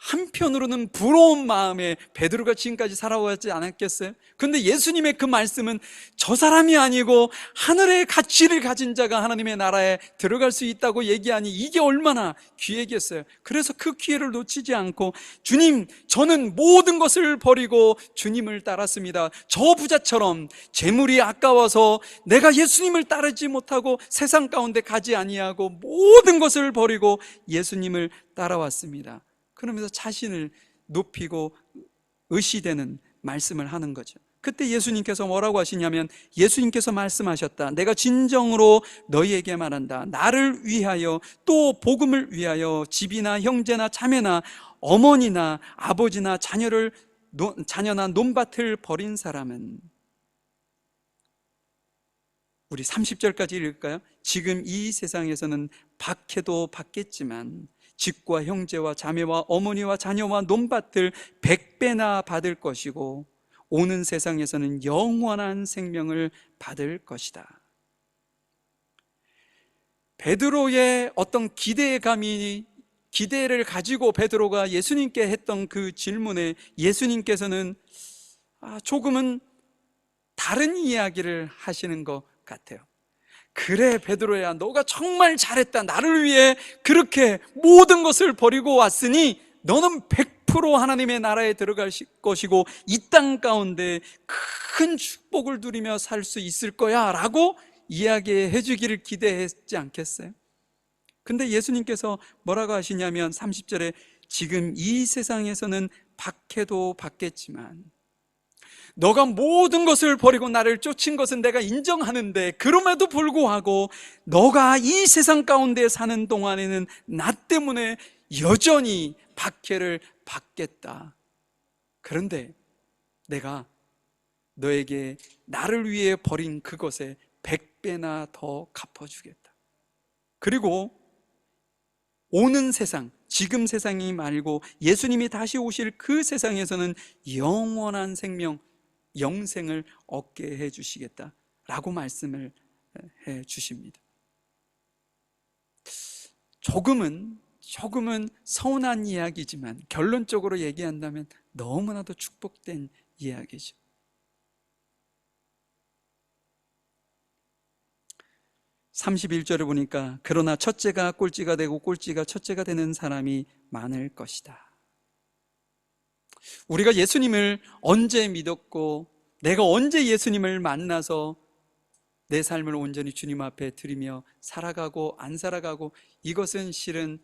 한편으로는 부러운 마음에 베드로가 지금까지 살아왔지 않았겠어요? 근데 예수님의 그 말씀은 저 사람이 아니고 하늘의 가치를 가진 자가 하나님의 나라에 들어갈 수 있다고 얘기하니 이게 얼마나 귀하겠어요. 그래서 그 기회를 놓치지 않고 주님, 저는 모든 것을 버리고 주님을 따랐습니다. 저 부자처럼 재물이 아까워서 내가 예수님을 따르지 못하고 세상 가운데 가지 아니하고 모든 것을 버리고 예수님을 따라왔습니다. 그러면서 자신을 높이고 의시되는 말씀을 하는 거죠. 그때 예수님께서 뭐라고 하시냐면, 예수님께서 말씀하셨다. 내가 진정으로 너희에게 말한다. 나를 위하여, 또 복음을 위하여 집이나 형제나 자매나 어머니나 아버지나 자녀나 논밭을 버린 사람은, 우리 30절까지 읽을까요? 지금 이 세상에서는 박해도 받겠지만 집과 형제와 자매와 어머니와 자녀와 논밭을 100배나 받을 것이고 오는 세상에서는 영원한 생명을 받을 것이다. 베드로의 어떤 기대를 가지고 베드로가 예수님께 했던 그 질문에 예수님께서는 조금은 다른 이야기를 하시는 것 같아요. 그래 베드로야, 너가 정말 잘했다. 나를 위해 그렇게 모든 것을 버리고 왔으니 너는 100% 하나님의 나라에 들어갈 것이고 이 땅 가운데 큰 축복을 누리며 살 수 있을 거야 라고 이야기해 주기를 기대했지 않겠어요? 근데 예수님께서 뭐라고 하시냐면 30절에 지금 이 세상에서는 박해도 받겠지만 너가 모든 것을 버리고 나를 쫓은 것은 내가 인정하는데 그럼에도 불구하고 너가 이 세상 가운데 사는 동안에는 나 때문에 여전히 박해를 받겠다. 그런데 내가 너에게 나를 위해 버린 그것에 100배나 더 갚아주겠다. 그리고 오는 세상, 지금 세상이 말고 예수님이 다시 오실 그 세상에서는 영원한 생명, 영생을 얻게 해 주시겠다라고 말씀을 해 주십니다. 조금은 서운한 이야기지만 결론적으로 얘기한다면 너무나도 축복된 이야기죠. 31절에 보니까 그러나 첫째가 꼴찌가 되고 꼴찌가 첫째가 되는 사람이 많을 것이다. 우리가 예수님을 언제 믿었고 내가 언제 예수님을 만나서 내 삶을 온전히 주님 앞에 드리며 살아가고 안 살아가고, 이것은 실은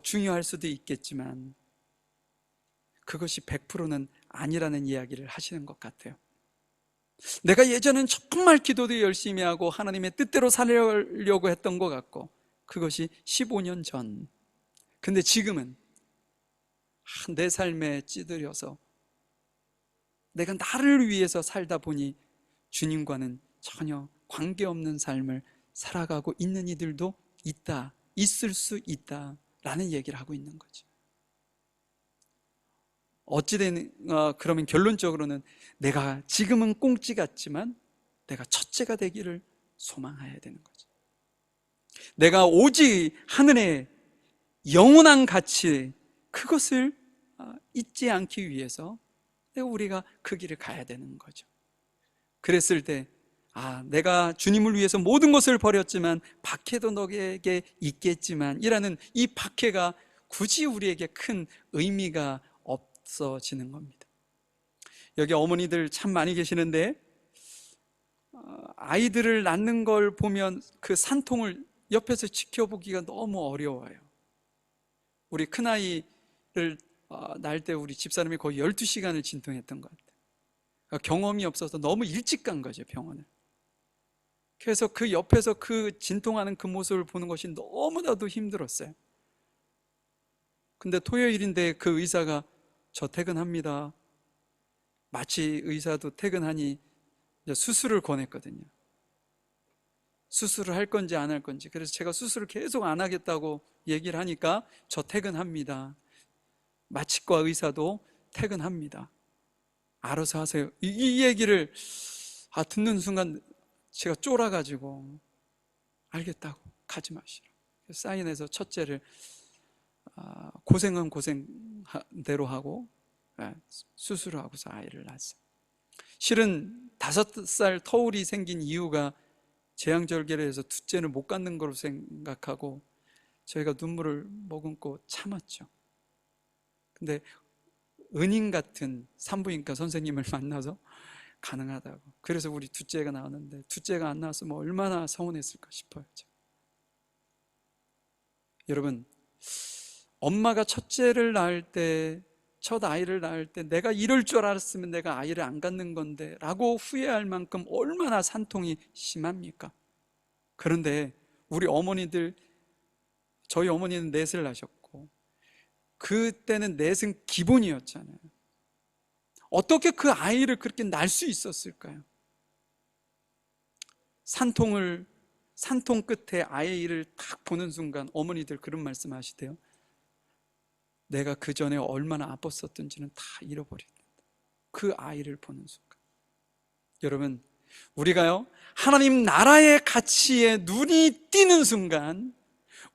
중요할 수도 있겠지만 그것이 100%는 아니라는 이야기를 하시는 것 같아요. 내가 예전엔 정말 기도도 열심히 하고 하나님의 뜻대로 살려고 했던 것 같고, 그것이 15년 전. 근데 지금은 내 삶에 찌들여서 내가 나를 위해서 살다 보니 주님과는 전혀 관계없는 삶을 살아가고 있는 이들도 있다, 있을 수 있다라는 얘기를 하고 있는 거죠. 어찌된 그러면 결론적으로는 내가 지금은 꽁찌 같지만 내가 첫째가 되기를 소망해야 되는 거죠. 내가 오직 하늘의 영원한 가치, 그것을 잊지 않기 위해서 우리가 그 길을 가야 되는 거죠. 그랬을 때 내가 주님을 위해서 모든 것을 버렸지만 박해도 너에게 있겠지만 이라는 이 박해가 굳이 우리에게 큰 의미가 없어지는 겁니다. 여기 어머니들 참 많이 계시는데 아이들을 낳는 걸 보면 그 산통을 옆에서 지켜보기가 너무 어려워요. 우리 큰아이를 낳을 때 우리 집사람이 거의 12시간을 진통했던 것 같아요. 그러니까 경험이 없어서 너무 일찍 간 거죠, 병원을. 그래서 그 옆에서 그 진통하는 그 모습을 보는 것이 너무나도 힘들었어요. 근데 토요일인데 그 의사가 저 퇴근합니다. 마치 의사도 퇴근하니 수술을 권했거든요. 수술을 할 건지 안 할 건지. 그래서 제가 수술을 계속 안 하겠다고 얘기를 하니까 저 퇴근합니다. 마취과 의사도 퇴근합니다. 알아서 하세요. 이 얘기를 듣는 순간 제가 쫄아가지고 알겠다고, 가지 마시라. 사인해서 첫째를 고생은 고생대로 하고 수술을 하고서 아이를 낳았어요. 실은 5살 터울이 생긴 이유가 재앙절개를 해서 둘째는 못 갖는 거로 생각하고 저희가 눈물을 머금고 참았죠. 근데 은인 같은 산부인과 선생님을 만나서 가능하다고. 그래서 우리 둘째가 나왔는데 둘째가 안 나왔으면 얼마나 서운했을까 싶어요. 여러분, 엄마가 첫째를 낳을 때, 첫 아이를 낳을 때 내가 이럴 줄 알았으면 내가 아이를 안 갖는 건데 라고 후회할 만큼 얼마나 산통이 심합니까? 그런데 우리 어머니들, 저희 어머니는 넷을 낳으셨고 그때는 넷은 기본이었잖아요. 어떻게 그 아이를 그렇게 낳을 수 있었을까요? 산통 끝에 아이를 딱 보는 순간 어머니들 그런 말씀 하시대요. 내가 그 전에 얼마나 아팠었던지는 다 잃어버린다. 그 아이를 보는 순간. 여러분, 우리가요, 하나님 나라의 가치에 눈이 띄는 순간,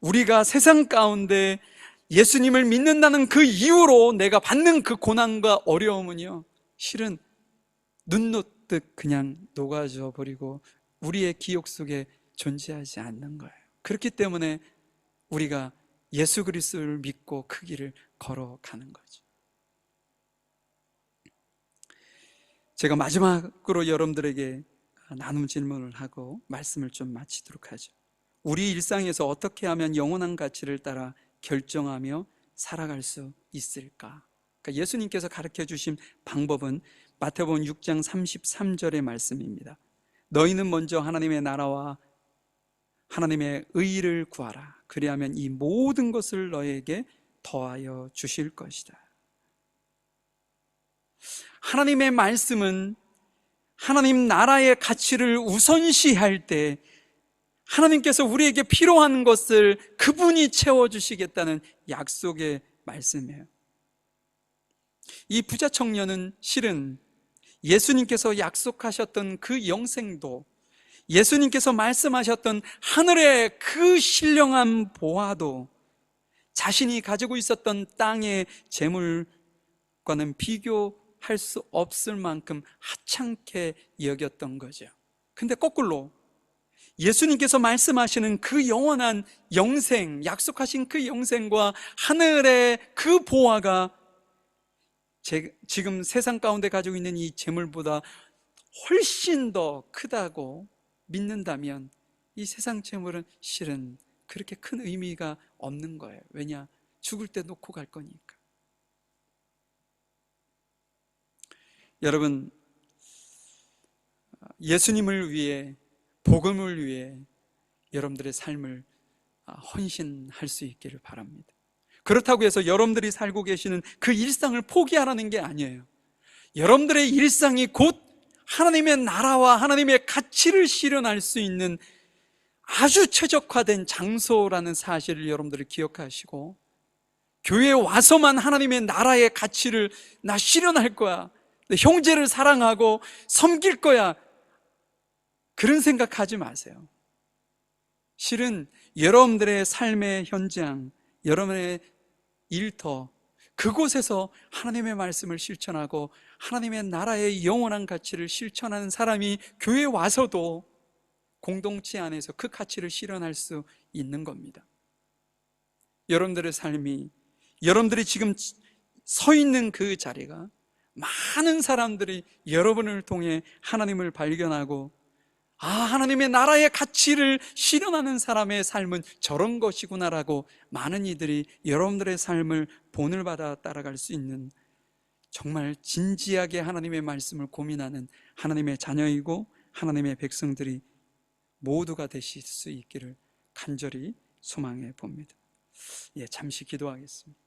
우리가 세상 가운데 예수님을 믿는다는 그 이유로 내가 받는 그 고난과 어려움은요, 실은 눈 놓듯 그냥 녹아져 버리고 우리의 기억 속에 존재하지 않는 거예요. 그렇기 때문에 우리가 예수 그리스도를 믿고 그 길을 걸어가는 거죠. 제가 마지막으로 여러분들에게 나눔 질문을 하고 말씀을 좀 마치도록 하죠. 우리 일상에서 어떻게 하면 영원한 가치를 따라 결정하며 살아갈 수 있을까? 그러니까 예수님께서 가르쳐 주신 방법은 마태복음 6장 33절의 말씀입니다. 너희는 먼저 하나님의 나라와 하나님의 의를 구하라. 그리하면 이 모든 것을 너에게 더하여 주실 것이다. 하나님의 말씀은 하나님 나라의 가치를 우선시할 때 하나님께서 우리에게 필요한 것을 그분이 채워주시겠다는 약속의 말씀이에요. 이 부자 청년은 실은 예수님께서 약속하셨던 그 영생도, 예수님께서 말씀하셨던 하늘의 그 신령한 보화도 자신이 가지고 있었던 땅의 재물과는 비교할 수 없을 만큼 하찮게 여겼던 거죠. 근데 거꾸로 예수님께서 말씀하시는 그 영원한 영생, 약속하신 그 영생과 하늘의 그 보화가 지금 세상 가운데 가지고 있는 이 재물보다 훨씬 더 크다고 믿는다면 이 세상 재물은 실은 그렇게 큰 의미가 없는 거예요. 왜냐? 죽을 때 놓고 갈 거니까. 여러분, 예수님을 위해, 복음을 위해 여러분들의 삶을 헌신할 수 있기를 바랍니다. 그렇다고 해서 여러분들이 살고 계시는 그 일상을 포기하라는 게 아니에요. 여러분들의 일상이 곧 하나님의 나라와 하나님의 가치를 실현할 수 있는 아주 최적화된 장소라는 사실을 여러분들이 기억하시고, 교회에 와서만 하나님의 나라의 가치를 나 실현할 거야, 내 형제를 사랑하고 섬길 거야, 그런 생각하지 마세요. 실은 여러분들의 삶의 현장, 여러분의 일터, 그곳에서 하나님의 말씀을 실천하고 하나님의 나라의 영원한 가치를 실천하는 사람이 교회에 와서도 공동체 안에서 그 가치를 실현할 수 있는 겁니다. 여러분들의 삶이, 여러분들이 지금 서 있는 그 자리가 많은 사람들이 여러분을 통해 하나님을 발견하고, 하나님의 나라의 가치를 실현하는 사람의 삶은 저런 것이구나라고 많은 이들이 여러분들의 삶을 본을 받아 따라갈 수 있는, 정말 진지하게 하나님의 말씀을 고민하는 하나님의 자녀이고 하나님의 백성들이 모두가 되실 수 있기를 간절히 소망해 봅니다. 잠시 기도하겠습니다.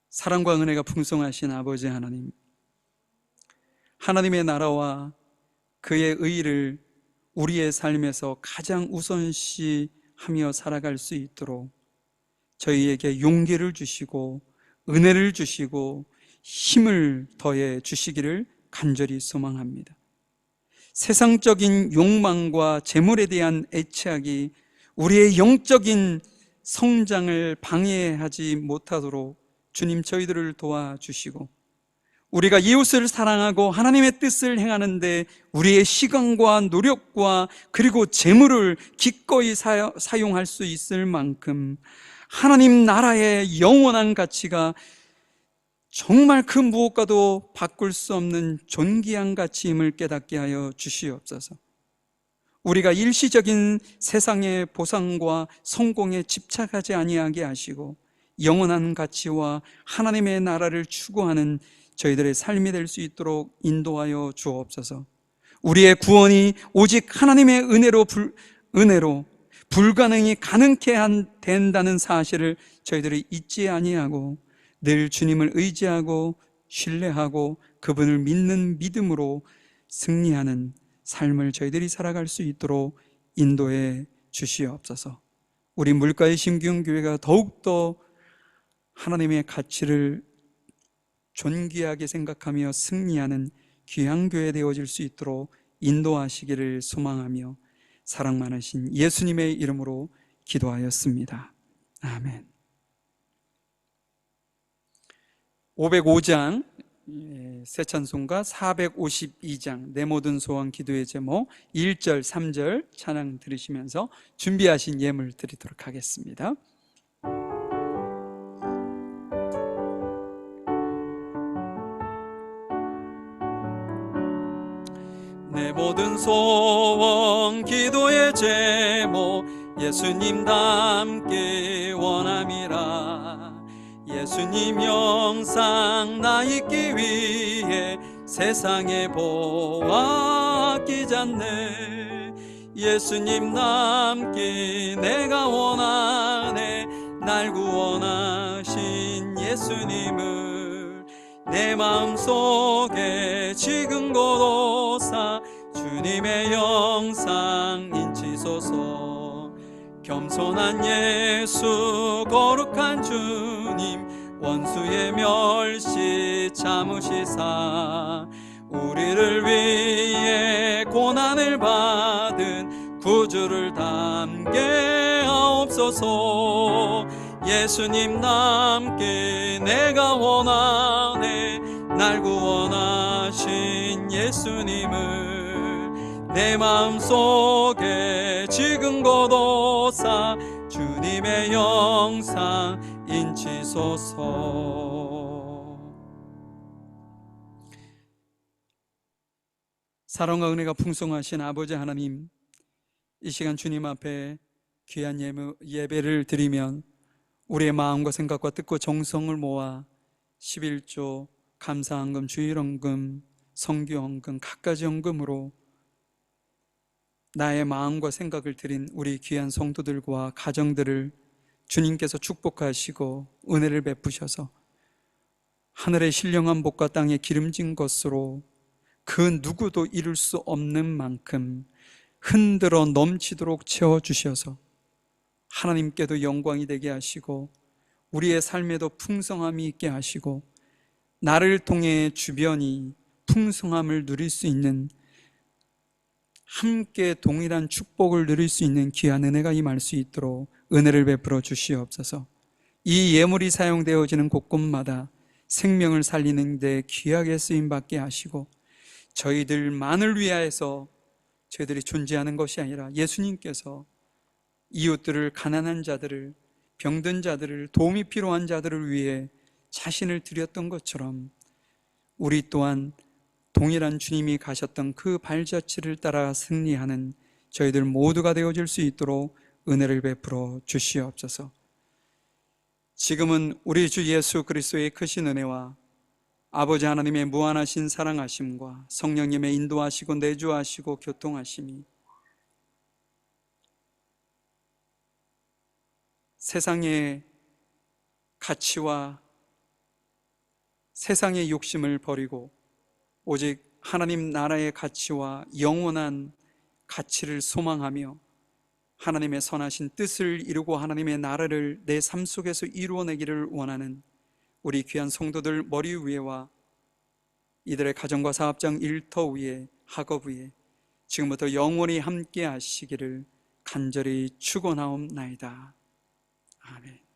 사랑과 은혜가 풍성하신 아버지 하나님, 하나님의 나라와 그의 의를 우리의 삶에서 가장 우선시하며 살아갈 수 있도록 저희에게 용기를 주시고 은혜를 주시고 힘을 더해 주시기를 간절히 소망합니다. 세상적인 욕망과 재물에 대한 애착이 우리의 영적인 성장을 방해하지 못하도록 주님 저희들을 도와주시고, 우리가 이웃을 사랑하고 하나님의 뜻을 행하는데 우리의 시간과 노력과 그리고 재물을 기꺼이 사용할 수 있을 만큼 하나님 나라의 영원한 가치가 정말 그 무엇과도 바꿀 수 없는 존귀한 가치임을 깨닫게 하여 주시옵소서. 우리가 일시적인 세상의 보상과 성공에 집착하지 아니하게 하시고 영원한 가치와 하나님의 나라를 추구하는 저희들의 삶이 될 수 있도록 인도하여 주옵소서. 우리의 구원이 오직 하나님의 은혜로 불가능이 가능케 된다는 사실을 저희들이 잊지 아니하고 늘 주님을 의지하고 신뢰하고 그분을 믿는 믿음으로 승리하는 삶을 저희들이 살아갈 수 있도록 인도해 주시옵소서. 우리 물가의 심기운교회가 더욱더 하나님의 가치를 존귀하게 생각하며 승리하는 귀한 교회 되어질 수 있도록 인도하시기를 소망하며 사랑 많으신 예수님의 이름으로 기도하였습니다. 아멘. 505장 새 찬송가 452장 내 모든 소원 기도의 제목 1절 3절 찬양 들으시면서 준비하신 예물 드리도록 하겠습니다. 내 모든 소원 기도의 제목 예수님 닮기 원함이라. 예수님 영상 나 있기 위해 세상에 보아 아끼지 않네. 예수님 닮기 내가 원하네. 날 구원하신 예수님을 내 마음속에 지금 고도사 주님의 영상 인치소서. 겸손한 예수 거룩한 주님 원수의 멸시 참으시사 우리를 위해 고난을 받은 구주를 담게 하옵소서. 예수님 남게 내가 원하네. 날 구원하신 예수님을 내 마음속에 지금 고도사 주님의 영상 인치소서. 사랑과 은혜가 풍성하신 아버지 하나님, 이 시간 주님 앞에 귀한 예배를 드리면 우리의 마음과 생각과 뜻과 정성을 모아 11조, 감사헌금, 주일헌금, 성교헌금, 갖가지 헌금으로 나의 마음과 생각을 드린 우리 귀한 성도들과 가정들을 주님께서 축복하시고 은혜를 베푸셔서 하늘의 신령한 복과 땅의 기름진 것으로 그 누구도 이룰 수 없는 만큼 흔들어 넘치도록 채워주셔서 하나님께도 영광이 되게 하시고 우리의 삶에도 풍성함이 있게 하시고 나를 통해 주변이 풍성함을 누릴 수 있는, 함께 동일한 축복을 누릴 수 있는 귀한 은혜가 임할 수 있도록 은혜를 베풀어 주시옵소서. 이 예물이 사용되어지는 곳곳마다 생명을 살리는 데 귀하게 쓰임받게 하시고 저희들만을 위하여서 저희들이 존재하는 것이 아니라 예수님께서 이웃들을, 가난한 자들을, 병든 자들을, 도움이 필요한 자들을 위해 자신을 드렸던 것처럼 우리 또한 동일한 주님이 가셨던 그 발자취를 따라 승리하는 저희들 모두가 되어질 수 있도록 은혜를 베풀어 주시옵소서. 지금은 우리 주 예수 그리스도의 크신 은혜와 아버지 하나님의 무한하신 사랑하심과 성령님의 인도하시고 내주하시고 교통하심이 세상의 가치와 세상의 욕심을 버리고 오직 하나님 나라의 가치와 영원한 가치를 소망하며 하나님의 선하신 뜻을 이루고 하나님의 나라를 내 삶 속에서 이루어내기를 원하는 우리 귀한 성도들 머리 위에와 이들의 가정과 사업장 일터 위에, 학업 위에 지금부터 영원히 함께 하시기를 간절히 축원하옵나이다. 아멘.